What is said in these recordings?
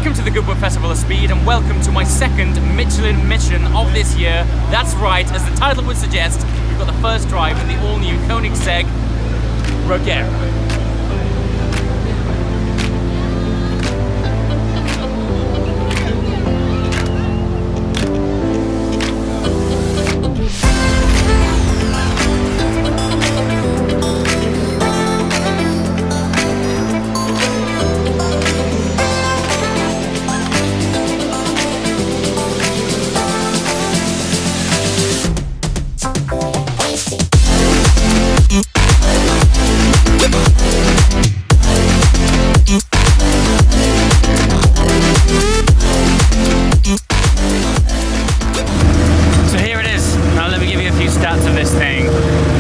Welcome to the Goodwood Festival of Speed and welcome to my second Michelin Mission of this year. That's right, as the title would suggest, we've got the first drive in the all-new Koenigsegg Regera. Stats of this thing.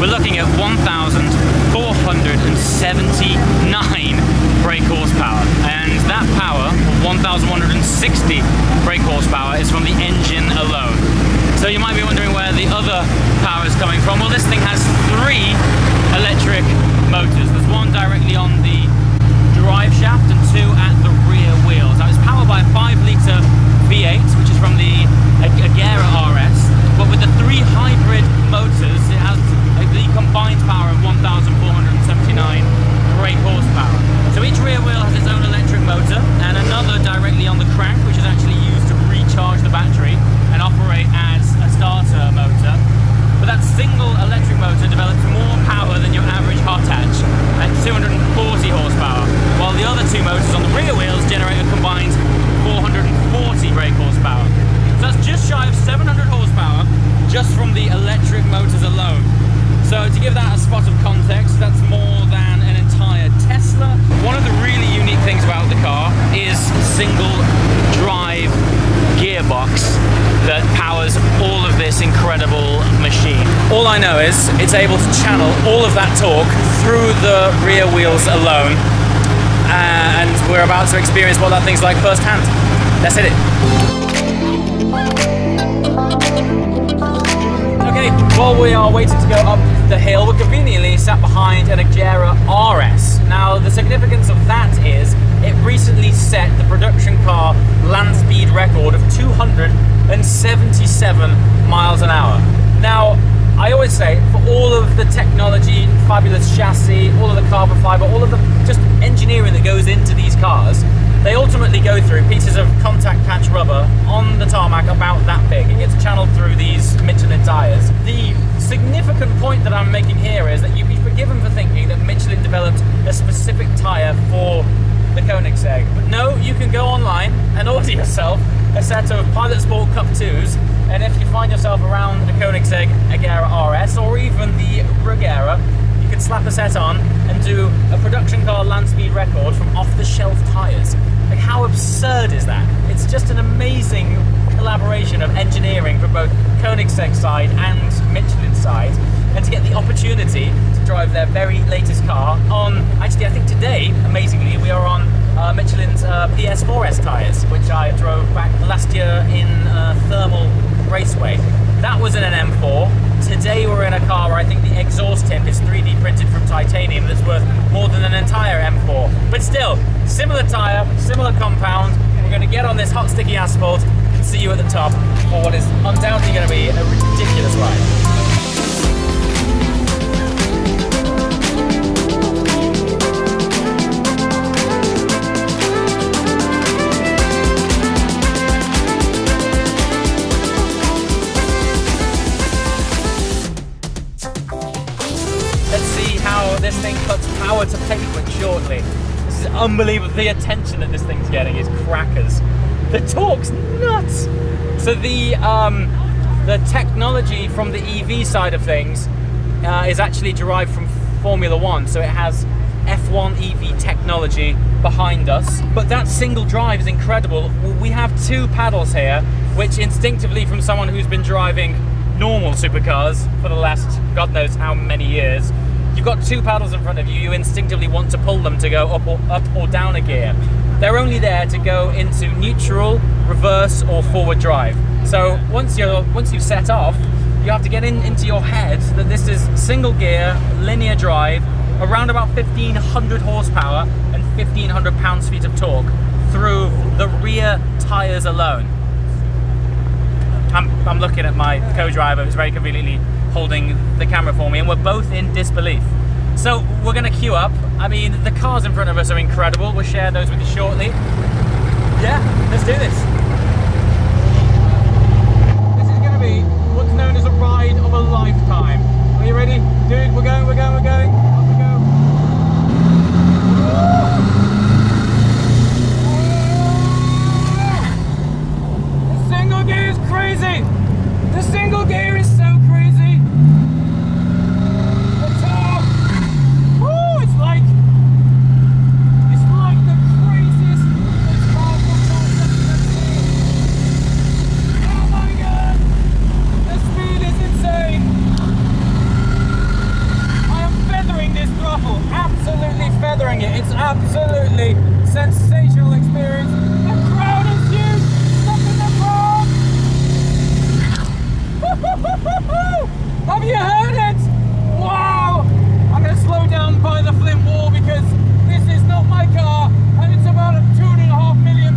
We're looking at 1,479 brake horsepower, and that power, 1,160 brake horsepower, is from the engine alone. So you might be wondering where the other power is coming from. Well, this thing has 3 electric motors. There's one directly on the drive shaft and 2 at the rear wheels. Now it's powered by a 5-litre V8, which is from the Regera RS. But with the 3 hybrid motors, it has the combined power of 1,479 brake horsepower. So each rear wheel has its own electric motor and another directly on the crank, which is actually used to recharge the battery and operate as a starter motor. But that single electric motor develops more power than your average hot hatch at 240 horsepower, while the other 2 motors on the rear wheels generate a combined 440 brake horsepower. So that's just shy of 700 horsepower just from the electric motors alone. So to give that a spot of context, that's more than an entire Tesla. One of the really unique things about the car is single drive gearbox that powers all of this incredible machine. All I know is it's able to channel all of that torque through the rear wheels alone, and we're about to experience what that thing's like firsthand. Let's hit it. Okay, while we are waiting to go up the hill, we're conveniently sat behind an Regera RS. Now, the significance of that is it recently set the production car land speed record of 277 miles an hour. Now, I always say, for all of the technology, fabulous chassis, all of the carbon fiber, all of the just engineering that goes into these cars, they ultimately go through pieces of contact patch rubber on the tarmac about that big. It gets channeled through these Michelin tyres. The significant point that I'm making here is that you'd be forgiven for thinking that Michelin developed a specific tyre for the Koenigsegg. But no, you can go online and order yourself a set of Pilot Sport Cup 2s, and if you find yourself around the Koenigsegg Regera RS or even the Regera, you can slap a set on and do a production car land speed record from off-the-shelf tyres. Like, how absurd is that? It's just an amazing collaboration of engineering from both Koenigsegg side and Michelin side, and to get the opportunity to drive their very latest car on, actually I think today, amazingly, we are on Michelin's PS4S tyres, which I drove back last year in Thermal Raceway. That was in an M4. Today we're in a car where I think the exhaust tip is 3D printed from titanium that's worth more than an entire M4. But still, similar tyre, similar compound. We're going to get on this hot sticky asphalt and see you at the top for what is undoubtedly going to be a ridiculous ride. This thing puts power to pavement shortly. This is unbelievable. The attention that this thing's getting is crackers. The torque's nuts. So the technology from the EV side of things is actually derived from Formula One. So it has F1 EV technology behind us. But that single drive is incredible. We have 2 paddles here, which instinctively, from someone who's been driving normal supercars for the last God knows how many years, you've got 2 paddles in front of you. You instinctively want to pull them to go up or down a gear. They're only there to go into neutral, reverse, or forward drive. So once you've set off, you have to get into your head that this is single gear, linear drive, around about 1,500 horsepower and 1,500 pounds-feet of torque through the rear tires alone. I'm looking at my co-driver who's very conveniently holding the camera for me, and we're both in disbelief. So we're gonna queue up. I mean, the cars in front of us are incredible. We'll share those with you shortly. Yeah, let's do this. This is gonna be what's known as a ride of a lifetime. Are you ready? Dude, we're going. Off we go. The single gear is crazy. The single gear is so crazy. The top. Woo, it's like the craziest, most powerful concept I've ever seen. Oh my god. The speed is insane. I am feathering this throttle. Absolutely feathering it. It's absolutely sensational experience. The crowd is huge. Look at the crowd. Have you heard it? Wow! I'm going to slow down by the Flint wall because this is not my car and it's about £2.5 million.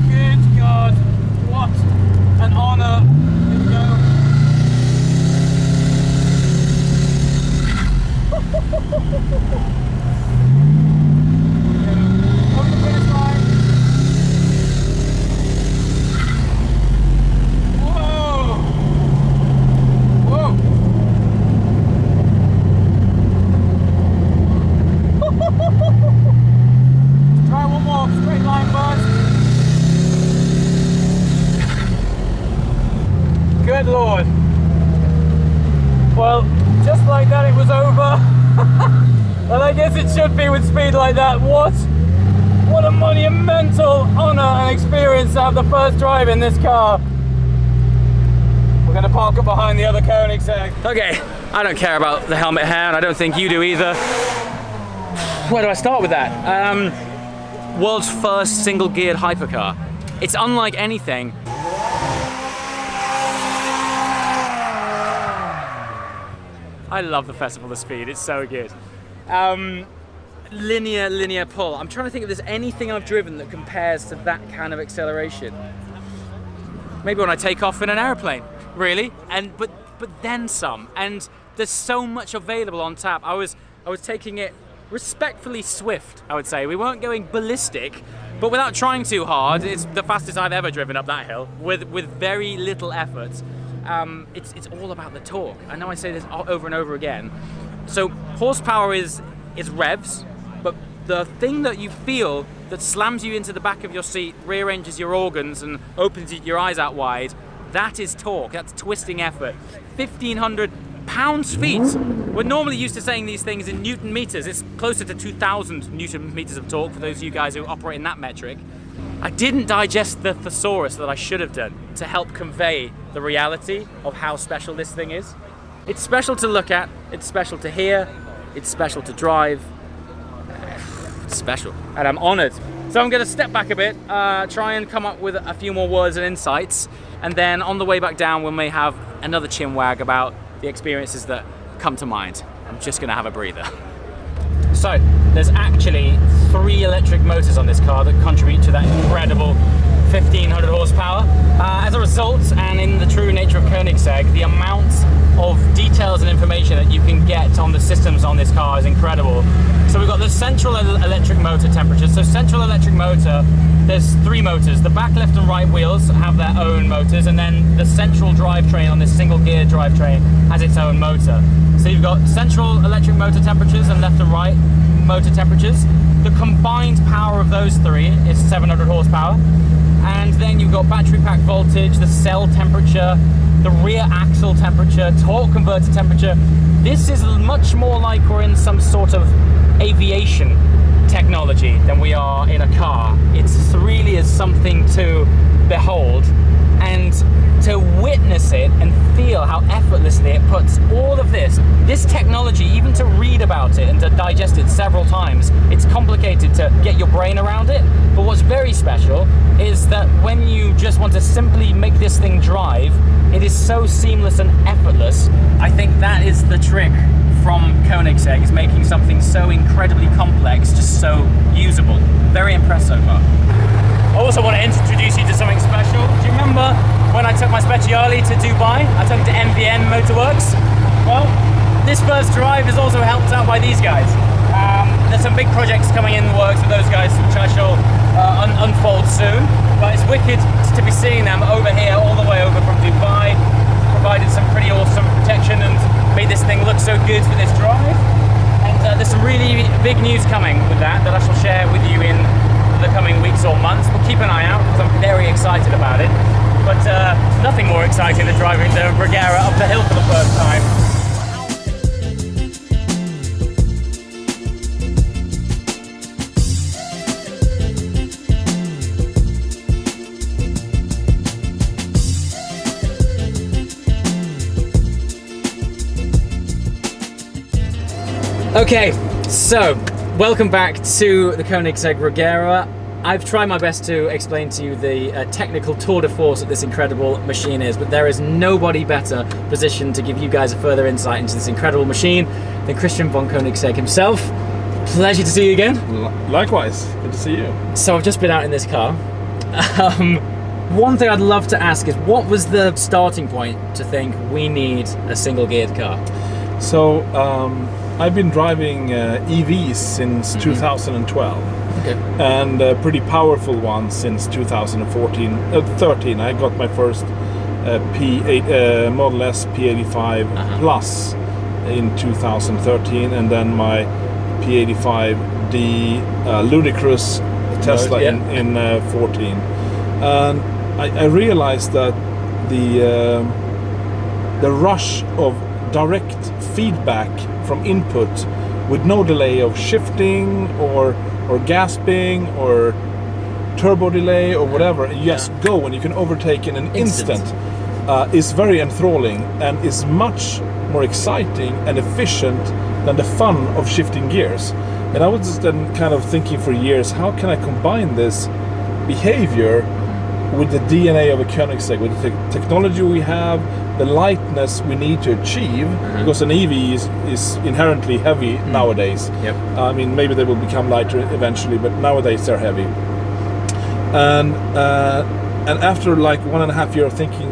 Good God, what an honour. Here we go. Over the finish line. Try one more straight line buzz. Good Lord. Well, just like that it was over. And I guess it should be with speed like that. What a monumental honour and experience to have the first drive in this car. We're going to park up behind the other Koenigsegg. Okay, I don't care about the helmet hair, and I don't think you do either. Where do I start with that? World's first single-geared hypercar. It's unlike anything. I love the Festival of Speed, it's so good. Linear pull. I'm trying to think if there's anything I've driven that compares to that kind of acceleration. Maybe when I take off in an airplane, really. But then some. And there's so much available on tap. I was taking it respectfully swift, I would say. We weren't going ballistic, but without trying too hard. It's the fastest I've ever driven up that hill with very little effort. It's all about the torque. I know I say this over and over again. So horsepower is revs, but the thing that you feel that slams you into the back of your seat, rearranges your organs and opens your eyes out wide, that is torque, that's twisting effort. 1,500 pounds-feet. We're normally used to saying these things in Newton meters. It's closer to 2,000 Newton meters of torque for those of you guys who operate in that metric. I didn't digest the thesaurus that I should have done to help convey the reality of how special this thing is. It's special to look at, it's special to hear, it's special to drive. It's special, and I'm honored. So I'm gonna step back a bit, try and come up with a few more words and insights, and then on the way back down we may have another chinwag about the experiences that come to mind. I'm just gonna have a breather. So there's actually 3 electric motors on this car that contribute to that incredible 1,500 horsepower. As a result, and in the true nature of Koenigsegg, the amount of details and information that you can get on the systems on this car is incredible. So we've got the central electric motor temperature. So central electric motor, there's 3 motors. The back, left and right wheels have their own motors, and then the central drivetrain on this single gear drivetrain has its own motor. So you've got central electric motor temperatures and left and right motor temperatures. The combined power of those 3 is 700 horsepower. And then you've got battery pack voltage, the cell temperature, the rear axle temperature, torque converter temperature. This is much more like we're in some sort of aviation technology than we are in a car. It really is something to behold and to witness it and feel how effortlessly it puts all of this technology, even to read about it and to digest it several times, it's complicated to get your brain around it. But what's very special is that when you just want to simply make this thing drive, it is so seamless and effortless. I think that is the trick from Koenigsegg is making something so incredibly complex just so usable. Very impressed so far. I also want to introduce you to something special. Do you remember when I took my Speciale to Dubai? I took it to 1.5M Motorworks. Well, this first drive is also helped out by these guys. There's some big projects coming in the works with those guys, which I shall unfold soon. But it's wicked to be seeing them over here, all the way over from Dubai. Provided some pretty awesome protection and made this thing look so good for this drive. And there's some really big news coming with that I shall share with you in the coming weeks or months. But keep an eye out because I'm very excited about it. But nothing more exciting than driving the Regera up the hill for the first time. Okay, so welcome back to the Koenigsegg Regera. I've tried my best to explain to you the technical tour de force that this incredible machine is, but there is nobody better positioned to give you guys a further insight into this incredible machine than Christian Von Koenigsegg himself. Pleasure to see you again. Likewise, good to see you. So I've just been out in this car. One thing I'd love to ask is, what was the starting point to think we need a single geared car? So I've been driving EVs since 2012. Okay. And a pretty powerful one since 13. I got my first P8 Model S P85 Plus in 2013, and then my P85D ludicrous Tesla in 14. And I realized that the rush of direct feedback from input with no delay of shifting or gasping or turbo delay or whatever, and you just go and you can overtake in an instant is very enthralling and is much more exciting and efficient than the fun of shifting gears. And I was then kind of thinking for years, how can I combine this behavior with the DNA of a Koenigsegg, with the technology we have, the lightness we need to achieve, because an EV is inherently heavy nowadays. Yep. I mean, maybe they will become lighter eventually, but nowadays they're heavy. And after like 1.5 years of thinking,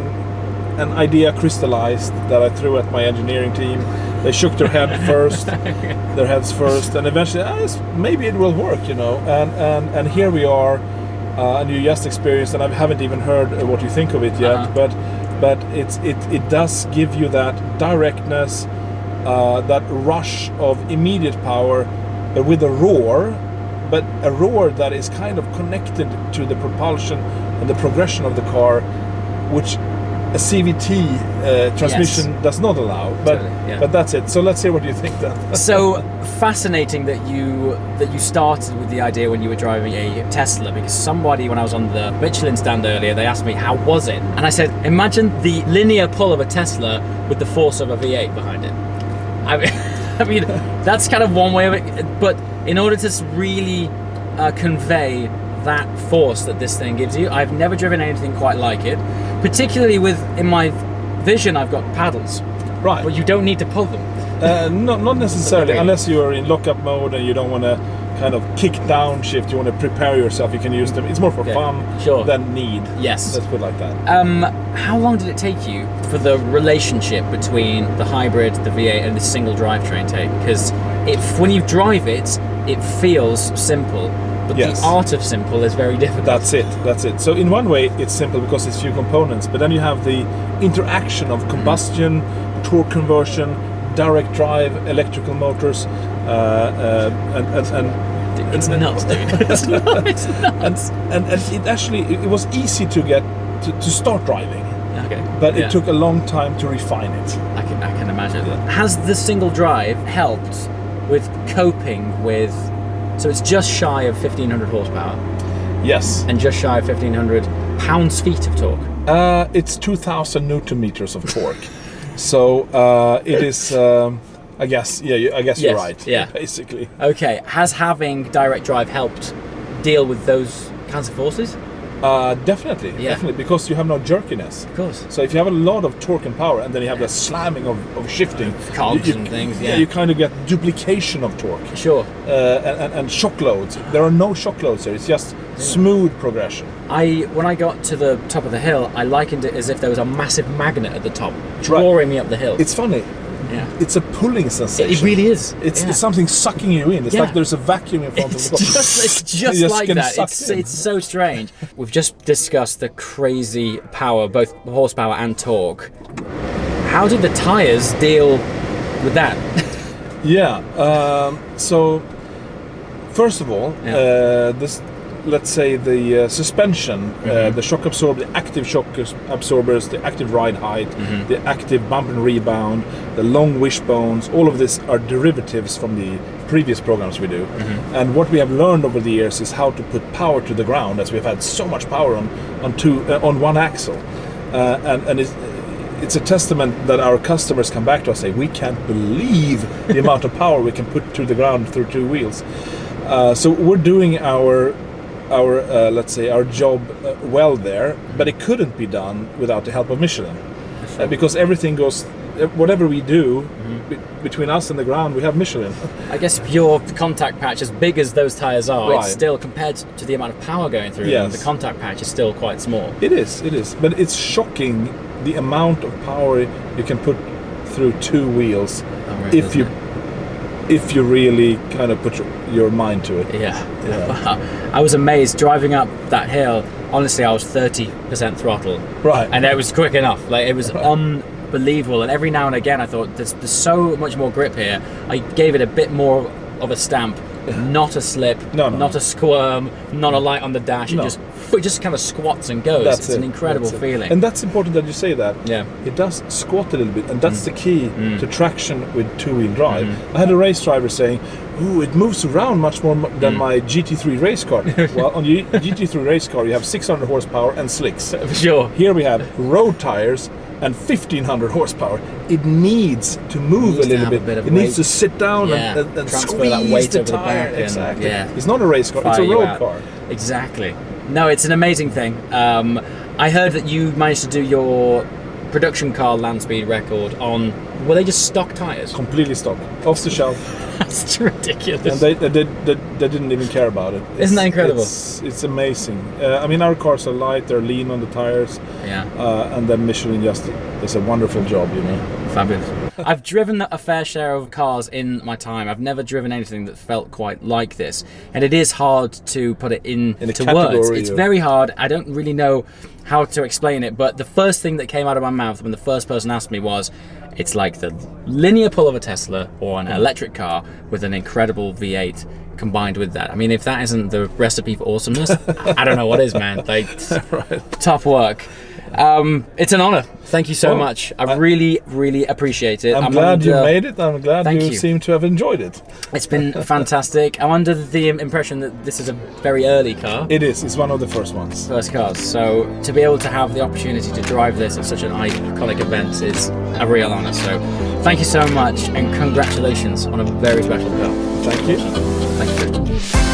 an idea crystallized that I threw at my engineering team. They shook their heads first, and eventually, maybe it will work, you know. And here we are. And you just experienced, and I haven't even heard what you think of it yet, but it does give you that directness, that rush of immediate power, with a roar, but a roar that is kind of connected to the propulsion and the progression of the car, which a CVT transmission does not allow. But that's it. So let's hear what you think then. So fascinating that you started with the idea when you were driving a Tesla, because somebody, when I was on the Michelin stand earlier, they asked me how was it, and I said, imagine the linear pull of a Tesla with the force of a V8 behind it. I mean that's kind of one way of it, but in order to really convey that force that this thing gives you, I've never driven anything quite like it. Particularly in my Vision, I've got paddles. Right. But you don't need to pull them. Not necessarily, unless you are in lockup mode and you don't want to kind of kick downshift. You want to prepare yourself. You can use them. It's more for fun than need. Yes. Let's put it like that. How long did it take you for the relationship between the hybrid, the V8, and the single drivetrain take? Because when you drive it, it feels simple. But the art of simple is very difficult. That's it. So in one way, it's simple because it's few components, but then you have the interaction of combustion, torque conversion, direct drive, electrical motors, and it's nuts, dude. It's nuts. And it actually, it was easy to get to start driving. Okay. But it took a long time to refine it. I can imagine. Yeah. Has the single drive helped with coping with? So it's just shy of 1,500 horsepower. Yes. And just shy of 1,500 pounds-feet of torque. It's 2,000 Newton meters of torque. So it is. I guess you're right. Yeah. Basically. Okay. Has having direct drive helped deal with those kinds of forces? Definitely, definitely, because you have no jerkiness. Of course. So if you have a lot of torque and power, and then you have the slamming of shifting, cogs and things, you kind of get duplication of torque. Sure. And shock loads. There are no shock loads here. It's just smooth progression. When I got to the top of the hill, I likened it as if there was a massive magnet at the top, drawing me up the hill. It's funny. Yeah. It's a pulling sensation. It really is. It's something sucking you in. It's like there's a vacuum in front of the car. It's just like that. It's so strange. We've just discussed the crazy power, both horsepower and torque. How did the tyres deal with that? So, first of all, let's say the suspension, the shock absorber, the active shock absorbers, the active ride height, the active bump and rebound, the long wishbones, all of this are derivatives from the previous programs we do. And what we have learned over the years is how to put power to the ground, as we've had so much power on one axle. And it's a testament that our customers come back to us and say, we can't believe the amount of power we can put to the ground through two wheels. So we're doing our let's say our job well there, but it couldn't be done without the help of Michelin, because everything goes, whatever we do between us and the ground, we have Michelin. I guess your contact patch, as big as those tyres are, it's still, compared to the amount of power going through them, the contact patch is still quite small. It is, but it's shocking the amount of power you can put through two wheels if you really kind of put your mind to it. Yeah. I was amazed driving up that hill. Honestly, I was 30% throttle. Right. And it was quick enough. Like, it was unbelievable. And every now and again, I thought, there's so much more grip here. I gave it a bit more of a stamp. Not a slip, not a squirm, not a light on the dash. It just kind of squats and goes. It's an incredible feeling. And that's important that you say that. Yeah. It does squat a little bit, and that's the key to traction with two-wheel drive. I had a race driver saying, "Ooh, it moves around much more than my GT3 race car." Well, on your GT3 race car, you have 600 horsepower and slicks. For sure. Here we have road tires and 1500 horsepower. It needs to move a little bit. It needs to sit down and squeeze that weight the over the tire. back. Exactly. It's not a race car, it's a road car. Exactly. No, it's an amazing thing. I heard that you managed to do your production car land speed record on, were they just stock tyres? Completely stock, off the shelf. That's ridiculous. And they didn't even care about it. Isn't that incredible? It's amazing. I mean, our cars are light, they're lean on the tires. Yeah. And then Michelin just does a wonderful job, you know. Fabulous. I've driven a fair share of cars in my time. I've never driven anything that felt quite like this. And it is hard to put it into words. It's very hard. I don't really know how to explain it, but the first thing that came out of my mouth when the first person asked me was, it's like the linear pull of a Tesla or an electric car with an incredible V8 combined with that. I mean, if that isn't the recipe for awesomeness, I don't know what is, man. Like, top work. It's an honor. Thank you so much. I really, really appreciate it. I'm glad you made it. I'm glad you seem to have enjoyed it. It's been fantastic. I'm under the impression that this is a very early car. It is. It's one of the first ones. First cars. So to be able to have the opportunity to drive this at such an iconic event is a real honor. So thank you so much, and congratulations on a very special car. Thank you. Thank you, Christian.